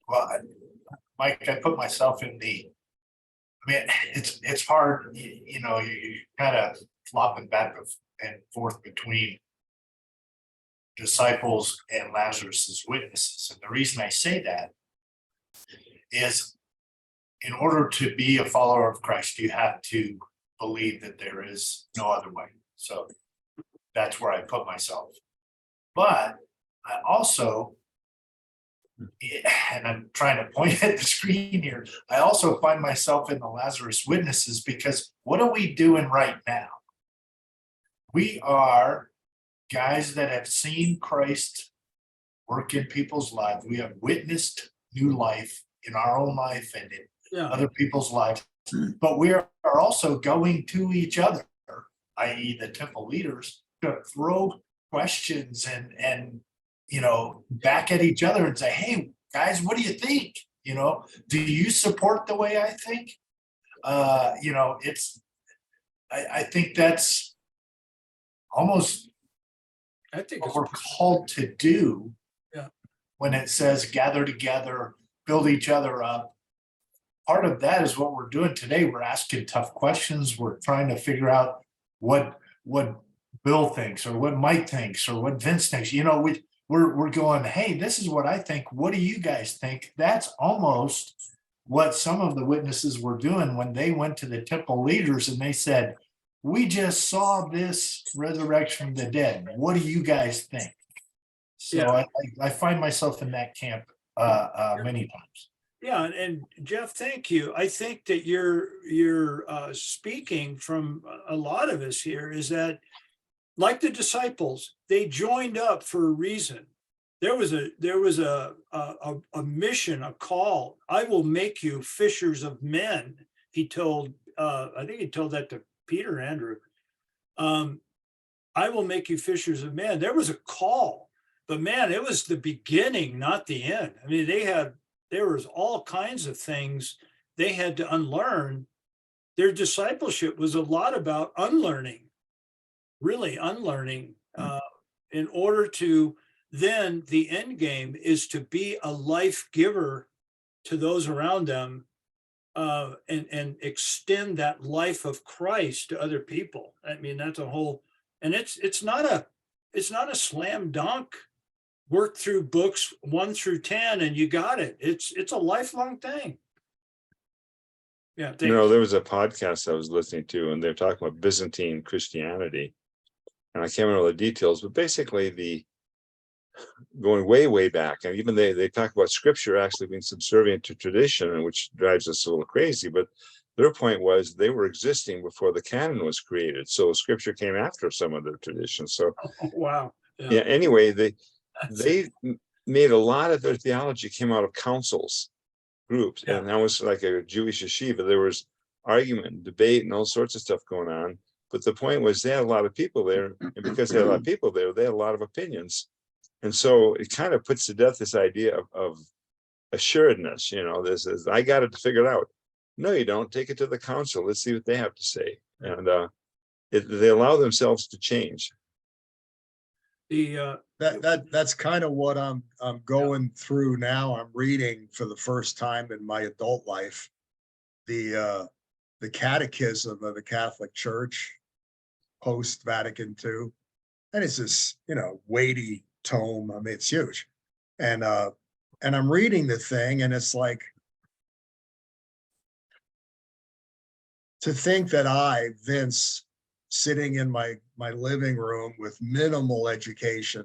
Well, Mike, I put myself in I mean, it's hard, you know, you kind of flopping back and forth between disciples and Lazarus's witnesses. And the reason I say that is, in order to be a follower of Christ, you have to believe that there is no other way. So that's where I put myself. But I also, and I'm trying to point at the screen here, I also find myself in the Lazarus witnesses, because what are we doing right now? We are guys that have seen Christ work in people's lives. We have witnessed new life in our own life and in other people's lives. But we are also going to each other, i.e. the temple leaders, to throw questions and you know, back at each other and say, hey, guys, what do you think? You know, do you support the way I think? You know, I think that's almost I think what we're called to do. Yeah. When it says gather together, build each other up. Part of that is what we're doing today. We're asking tough questions. We're trying to figure out what Bill thinks, or what Mike thinks, or what Vince thinks. You know, we're going, hey, this is what I think. What do you guys think? That's almost what some of the witnesses were doing when they went to the temple leaders and they said, we just saw this resurrection from the dead. What do you guys think? So Yeah. I find myself in that camp many times. Yeah, and Jeff, thank you. I think that you're speaking from a lot of us here, is that, like the disciples, they joined up for a reason. There was a mission, a call. I will make you fishers of men. He told, I think he told that to Peter, Andrew. I will make you fishers of men. There was a call, but man, it was the beginning, not the end. I mean, there was all kinds of things they had to unlearn. Their discipleship was a lot about unlearning, really unlearning, in order to then the end game is to be a life giver to those around them, and extend that life of Christ to other people. I mean, that's a whole, and it's not a slam dunk. Work through books 1 through 10 and you got it. It's a lifelong thing. Yeah. You know, there was a podcast I was listening to, and they're talking about Byzantine Christianity, and I can't remember the details, but basically going way back, and even they talk about scripture actually being subservient to tradition, which drives us a little crazy. But their point was they were existing before the canon was created, so scripture came after some of their traditions. So wow. Yeah. Anyway, they made a lot of their theology came out of councils, groups, and that was like a Jewish yeshiva. There was argument, debate, and all sorts of stuff going on. But the point was they had a lot of people there, and because they had a lot of people there, they had a lot of opinions. And so it kind of puts to death this idea of assuredness. You know, this is, I got it figured out. No, you don't. Take it to the council. Let's see what they have to say. And they allow themselves to change. That's kind of what I'm going through now. I'm reading for the first time in my adult life the Catechism of the Catholic Church post Vatican II, and it's this weighty tome. I mean, it's huge, and I'm reading the thing, and it's like, to think that I, Vince, sitting in my living room with minimal education,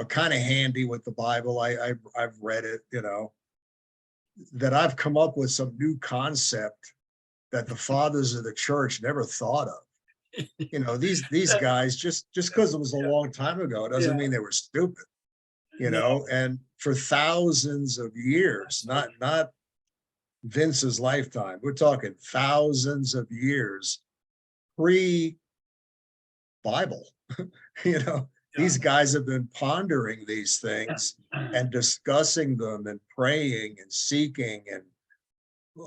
kind of handy with the Bible. I've read it, that I've come up with some new concept that the fathers of the church never thought of. These guys, just because it was a long time ago, doesn't mean they were stupid. And for thousands of years, not Vince's lifetime, we're talking thousands of years pre-Bible. These guys have been pondering these things and discussing them and praying and seeking and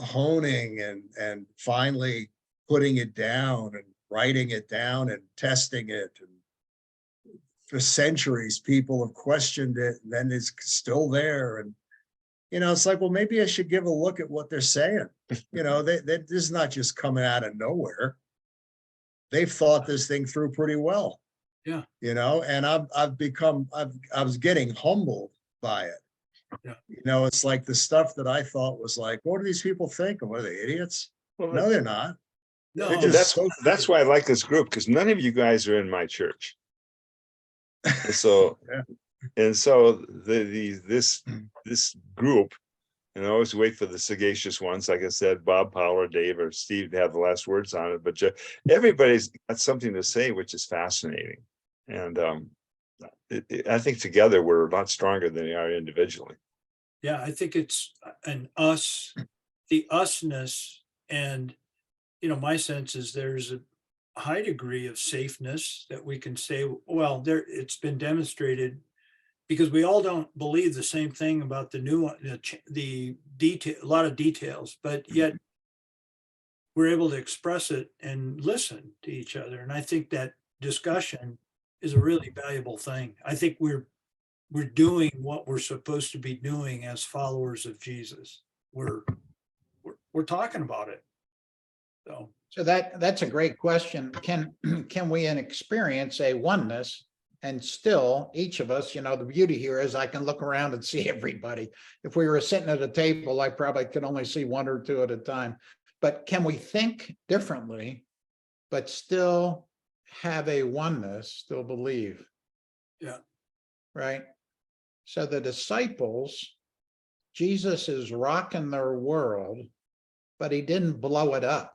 honing and finally putting it down and writing it down and testing it. And for centuries, people have questioned it, and then it's still there. And, it's like, well, maybe I should give a look at what they're saying. This is not just coming out of nowhere. They've thought this thing through pretty well. Yeah. And I was getting humbled by it. Yeah. It's like the stuff that I thought was like, what do these people think? What are they, idiots? Well, No, they're not. No, They're just that's why I like this group, because none of you guys are in my church. And so, Yeah. and so this group, and I always wait for the sagacious ones, like I said, Bob, Paul, or Dave, or Steve to have the last words on it. But everybody's got something to say, which is fascinating. And I think together we're a lot stronger than we are individually. yeah, I think it's the usness, and my sense is there's a high degree of safeness that we can say, well, it's been demonstrated, because we all don't believe the same thing about the detail, a lot of details, but yet we're able to express it and listen to each other. And I think that discussion is a really valuable thing. I think we're doing what we're supposed to be doing as followers of Jesus. We're talking about it. So that's a great question. Can we experience a oneness and still each of us, the beauty here is I can look around and see everybody. If we were sitting at a table, I probably could only see one or two at a time. But can we think differently, but still have a oneness, still believe? Yeah. Right. So the disciples, Jesus is rocking their world, but he didn't blow it up.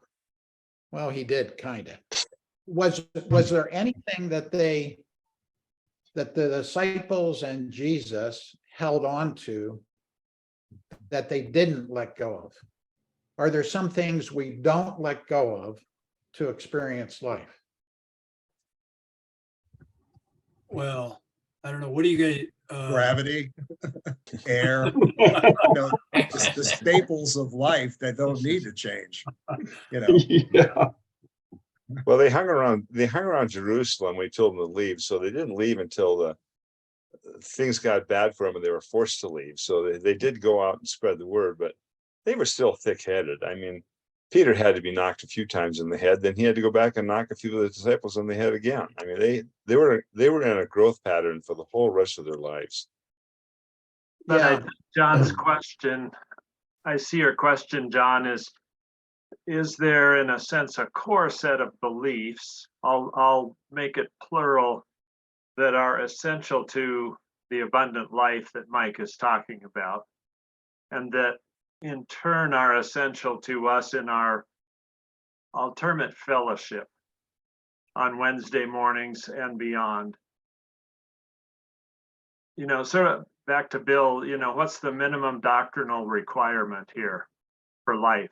Well, he did kind of. Was there anything that the disciples and Jesus held on to that they didn't let go of? Are there some things we don't let go of to experience life? Well, I don't know. What do you guys? Gravity, air, the staples of life that don't need to change. Yeah. Well, they hung around Jerusalem. We told them to leave, so they didn't leave until the things got bad for them and they were forced to leave. So they did go out and spread the word, but they were still thick-headed. I mean, Peter had to be knocked a few times in the head. Then he had to go back and knock a few of the disciples in the head again. I mean, they were in a growth pattern for the whole rest of their lives. But I think John's question, I see your question, John, is there in a sense a core set of beliefs, I'll make it plural, that are essential to the abundant life that Mike is talking about, and that in turn are essential to us in our ultimate fellowship on Wednesday mornings and beyond? Sort of back to Bill, what's the minimum doctrinal requirement here for life,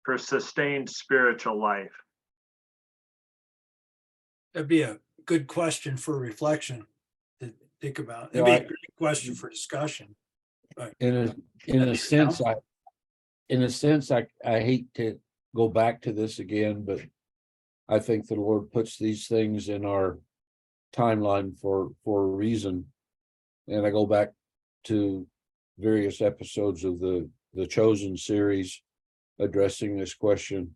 for sustained spiritual life? That'd be a good question for reflection to think about. It'd be a great question for discussion. But In a sense, I hate to go back to this again, but I think the Lord puts these things in our timeline for a reason. And I go back to various episodes of the Chosen series addressing this question,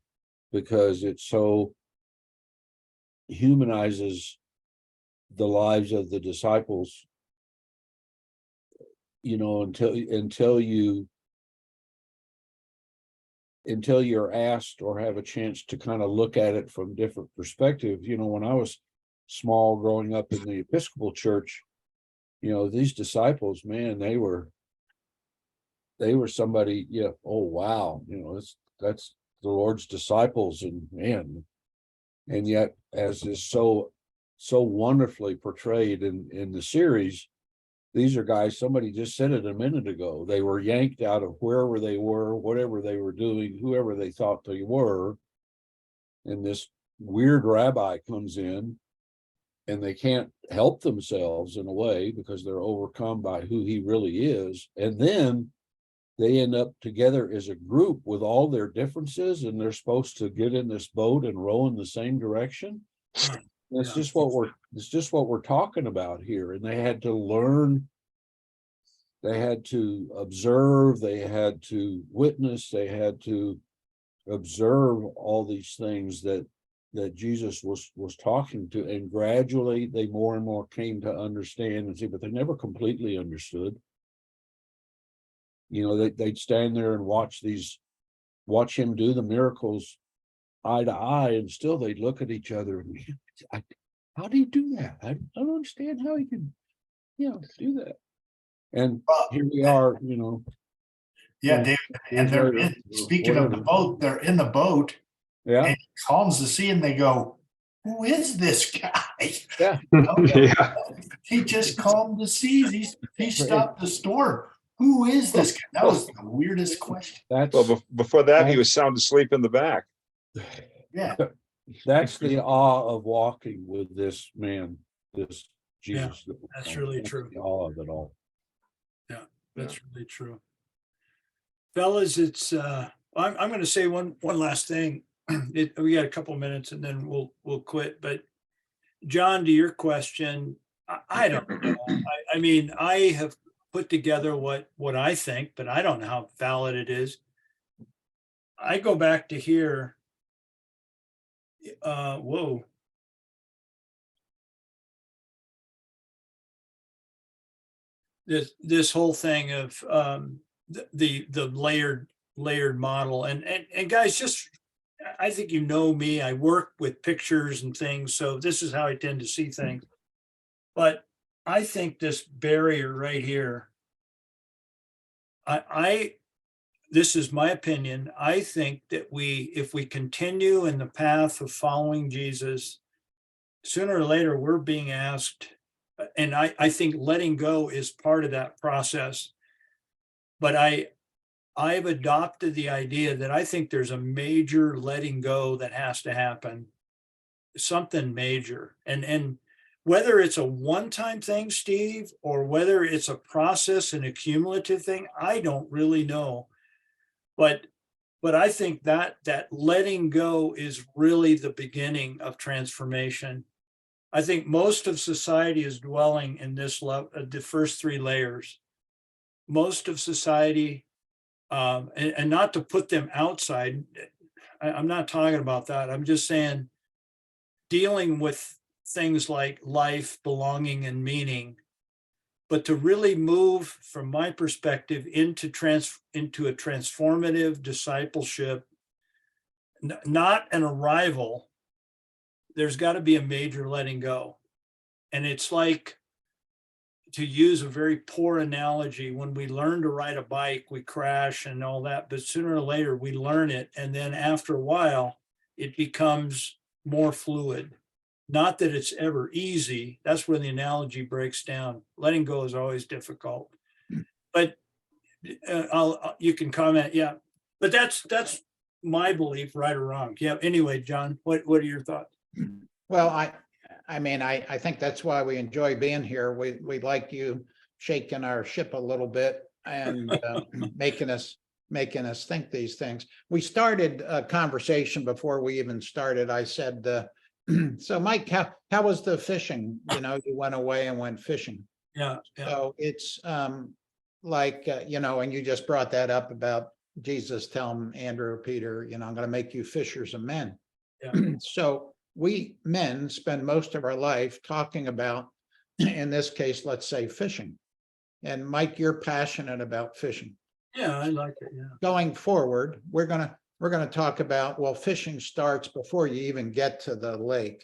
because it so humanizes the lives of the disciples, until you until you're asked or have a chance to kind of look at it from different perspectives. You know, when I was small growing up in the Episcopal Church, you know, these disciples, man, they were somebody, yeah, oh wow, you know, that's the Lord's disciples, and man, and yet as is so wonderfully portrayed in the series, these are guys, somebody just said it a minute ago, they were yanked out of wherever they were, whatever they were doing, whoever they thought they were, and this weird rabbi comes in and they can't help themselves in a way because they're overcome by who he really is. And then they end up together as a group with all their differences, and they're supposed to get in this boat and row in the same direction. That's just what we're talking about here. And they had to learn, they had to observe, they had to witness, they had to observe all these things that Jesus was talking to, and gradually they more and more came to understand and see, but they never completely understood. You know, they'd stand there and watch him do the miracles eye to eye, and still they'd look at each other and, how do you do that? I don't understand how he could, do that. And here we are, Yeah, David, and speaking of the boat, they're in the boat. Yeah. And he calms the sea and they go, who is this guy? Yeah. Yeah. He just calmed the seas. He stopped the storm. Who is this guy? That was the weirdest question. Well, before that, he was sound asleep in the back. Yeah. That's the awe of walking with this man, this Jesus. Yeah, that's really true. The awe of it all. Yeah, that's really true. Fellas, it's I'm going to say one last thing. We got a couple minutes and then we'll quit. But John, to your question, I don't know. I mean, I have put together what I think, but I don't know how valid it is. I go back to here. Whoa. This whole thing of the layered model, and guys, just, I think you know me, I work with pictures and things, so this is how I tend to see things. But I think this barrier right here, this is my opinion, I think that if we continue in the path of following Jesus, sooner or later we're being asked, and I think letting go is part of that process. But I've adopted the idea that I think there's a major letting go that has to happen, something major. And whether it's a one-time thing, Steve, or whether it's a process and a cumulative thing, I don't really know. But I think that letting go is really the beginning of transformation. I think most of society is dwelling in this the first three layers. Most of society, and not to put them outside, I'm not talking about that. I'm just saying, dealing with things like life, belonging, and meaning, but to really move, from my perspective, into a transformative discipleship, not an arrival. There's got to be a major letting go. And it's like, to use a very poor analogy, when we learn to ride a bike, we crash and all that, but sooner or later we learn it. And then after a while, it becomes more fluid. Not that it's ever easy. That's where the analogy breaks down. Letting go is always difficult. But you can comment. Yeah. But that's my belief, right or wrong. Yeah. Anyway, John, what are your thoughts? Well, I mean, I think that's why we enjoy being here. We like you shaking our ship a little bit and making us think these things. We started a conversation before we even started. I said, so Mike, how was the fishing? You went away and went fishing. Yeah. So it's like, and you just brought that up about Jesus telling Andrew, Peter, I'm going to make you fishers of men. Yeah. So we men spend most of our life talking about, in this case, let's say fishing. And Mike, you're passionate about fishing. Yeah, I like it. Yeah. Going forward, we're going we're going to talk about, well, fishing starts before you even get to the lake.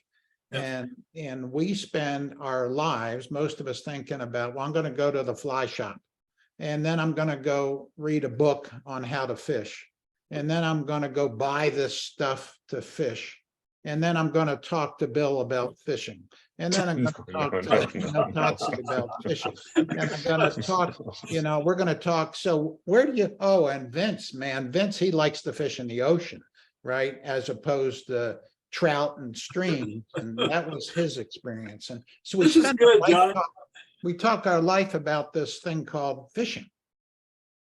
Yep. And we spend our lives, most of us, thinking about, well, I'm going to go to the fly shop, and then I'm going to go read a book on how to fish, and then I'm going to go buy this stuff to fish, and then I'm going to talk to Bill about fishing, and then I'm going to No, talk to no, no. Patsy about fishing, and I'm going to talk, we're going to talk. So where do you, oh, and Vince, man, Vince, he likes to fish in the ocean, right? As opposed to trout and streams, and that was his experience. And so we This is spend good, our life John. we talk our life about this thing called fishing.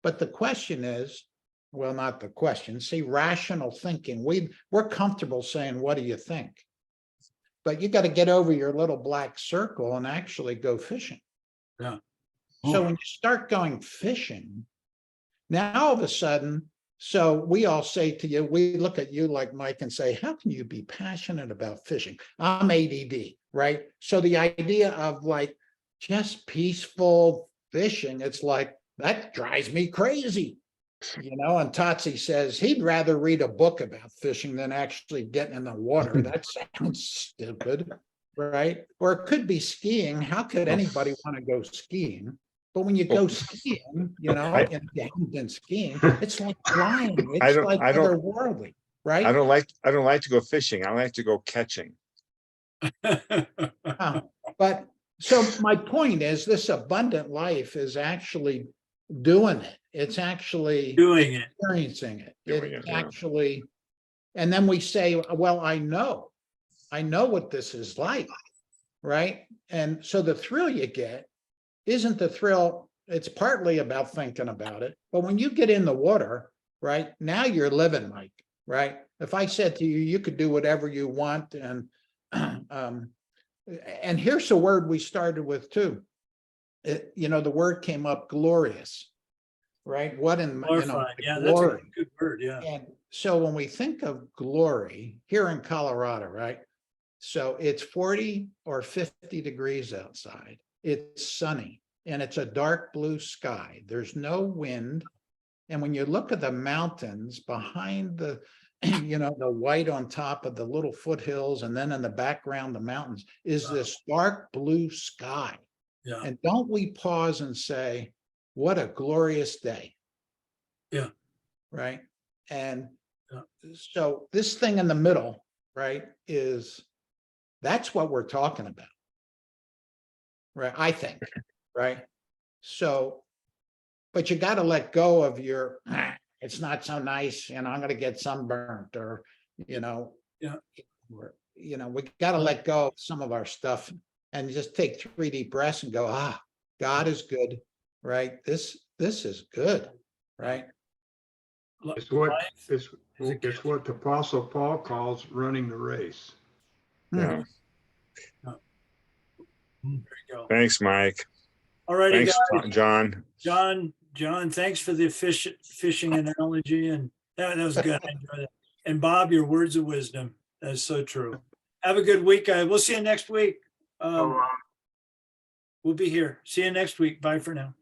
But the question is, well, not the question, see, rational thinking, we're comfortable saying, what do you think? But you got to get over your little black circle and actually go fishing. Yeah. So when you start going fishing, now all of a sudden, so we all say to you, we look at you like Mike and say, how can you be passionate about fishing? I'm ADD, right? So the idea of like just peaceful fishing, it's like, that drives me crazy. And Tatsi says he'd rather read a book about fishing than actually getting in the water. That sounds stupid, right? Or it could be skiing. How could anybody want to go skiing? But when you go skiing, and you haven't been skiing, it's like flying. It's like otherworldly, right? I don't like to go fishing. I like to go catching. But so my point is, this abundant life is actually doing it. It's actually Doing it. experiencing it. Doing It's it, yeah. actually, and then we say, well, I know what this is like, right? And so the thrill you get isn't the thrill. It's partly about thinking about it, but when you get in the water, right, now you're living, Mike, right? If I said to you, you could do whatever you want, and here's a word we started with too. The word came up, glorious, right? What in Glorified. Yeah, that's a glory. good word. Yeah. And so when we think of glory here in Colorado, right? So it's 40 or 50 degrees outside. It's sunny and it's a dark blue sky. There's no wind. And when you look at the mountains behind the, the white on top of the little foothills, and then in the background, the mountains, is this dark blue sky. Yeah. And don't we pause and say, what a glorious day. Yeah. Right. And Yeah. so this thing in the middle, right, that's what we're talking about. Right. I think. Right. So, but you got to let go of your, it's not so nice, I'm going to get sunburnt, or, Yeah. we got to let go of some of our stuff and just take 3 deep breaths and go, God is good, right? This is good, right? It's what, Life it's, is a it's what the Apostle Paul calls running the race. Yeah. There you go. Thanks, Mike. All righty, Thanks, guys. John. John, thanks for the fishing analogy, and that was good. I enjoyed it. And Bob, your words of wisdom. That's so true. Have a good week, guys. We'll see you next week. We'll be here. See you next week. Bye for now.